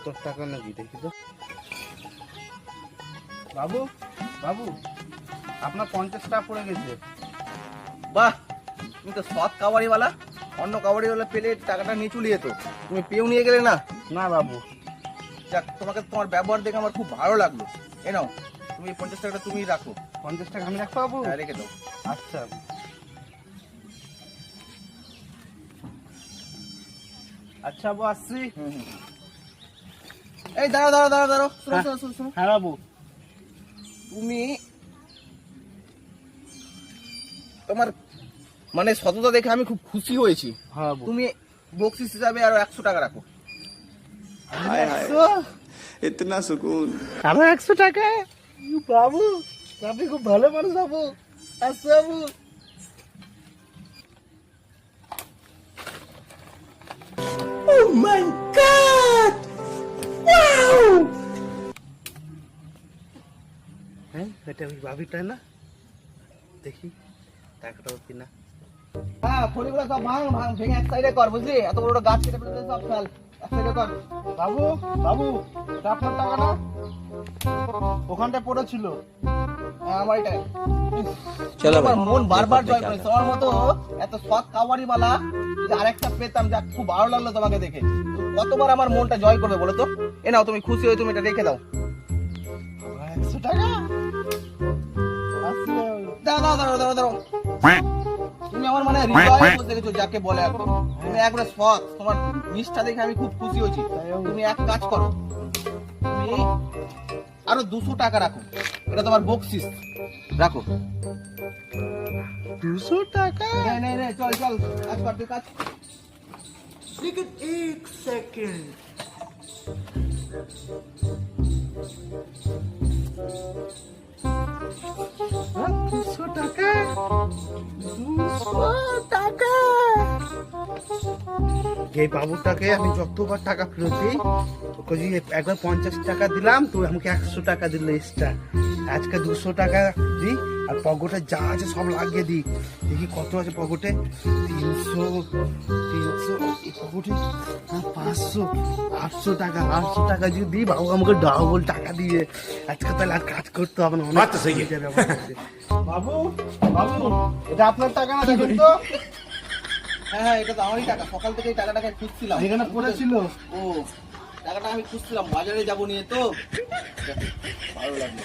70 টাকা নাকি দেখি তো। বাবু বাবু আপনার 50 টাকা পড়ে গেছে। বাহ, তুমি তো সৎ কাবাড়িওয়ালা। অন্য কাবাড়িওয়ালা পেলে টাকাটা নিয়ে চলে যেত, তুমি পেও নিয়ে গেলে না। না বাবু, যাক, তোমার ব্যবহার দেখে আমার খুব ভালো লাগলো। এ নাও, তুমি 50 টাকাটা তুমি রাখো। 50 টাকা আমি রাখবো বাবু? হ্যাঁ, রেখে দাও। আচ্ছা বাবু। আচ্ছা বাবু, আসছি। এই দাঁড়াও দাঁড়াও দাঁড়াও দাঁড়াও, শোনো হ্যাঁ। শোনো শোনো শোনো। হ্যাঁ বাবু। তুমি তোমার মানে সততা দেখে আমি খুব খুশি হয়েছি। হ্যাঁ বাবু। তুমি বকশিস হিসাবে আরো 100 টাকা রাখো। हाय हाय, इतना सुकून। আরো 100 টাকা? বাবু আপনি খুব ভালো মানুষ বাবু। আচ্ছা বাবু। Oh my God! Wow! হ্যাঁ, এটা ওই বাবিটা না? দেখি টাকাটাও কিনা। হ্যাঁ, খড়িগুলো সব ভেঙে এক সাইডে কর, বুঝলি? এত বড় গাছ কেটে ফেলেছে, সব ফেল এক সাইডে কর। বাবু বাবু, এটা আপনার টাকা না? ওখানটা পড়েছিল। হ্যাঁ, আমার এটাই। চলো ভাই, আমার মন বারবার এরপর জয় দেখা করে। তোমার মতো এত সৎ কাওয়ারিওয়ালা যদি আরেকটা পেতাম, যা খুব ভালো লাগলো তোমাকে দেখে। কতবার আমার মনটা জয় করবে বলো তো? এ নাও, তুমি খুশি হয়ে তুমি এটা রেখে দাও। 100 টাকা? আসলে দাঁড়াও দাঁড়াও দাঁড়াও দাঁড়াও। তুমি আমার মানে হৃদয়ে বসে গেছো, যাকে বলে একদম। তুমি একবারে সৎ, তোমার নিষ্ঠা দেখে আমি খুব খুশি হয়েছি। তুমি এক কাজ করো, তুমি আরো 200 টাকা রাখো, এটা তোমার বকশিস। রাখো। 200 টাকা? নে, চল চল, কাজ কর, তুই কাজ। लेकिन एक सेकंड। হ্যাঁ, 200 টাকা? 200 টাকা? এই বাবুটাকে আমি যতবার টাকা ফেরত দিই, ওকে যে একবার 50 টাকা দিলাম, তুই আমাকে 100 টাকা দিল এক্সট্রা। আজকে 200 টাকা দিই, আর পকেটে যা আছে সব লাগিয়ে দিই। দেখি কত আছে পকেটে। 300, এই পকেটে 500, 800 টাকা। 800 টাকা যদি দিই, বাবু আমাকে ডাবল টাকা দিয়ে। আজকে তাহলে আর কাজ করতে হবে না, অনেক তো সহি। হয়ে যাবে আমার কাছে। বাবু বাবু, এটা আপনার টাকা না? দেখুন তো। হ্যাঁ, এটা তো আমারই টাকা। সকাল থেকে এই টাকাটাকে খুঁজছিলাম। এখানে পড়েছিল। ও, টাকাটা আমি খুঁজছিলাম, বাজারে যাবো নিয়ে তো। ভালো লাগলো।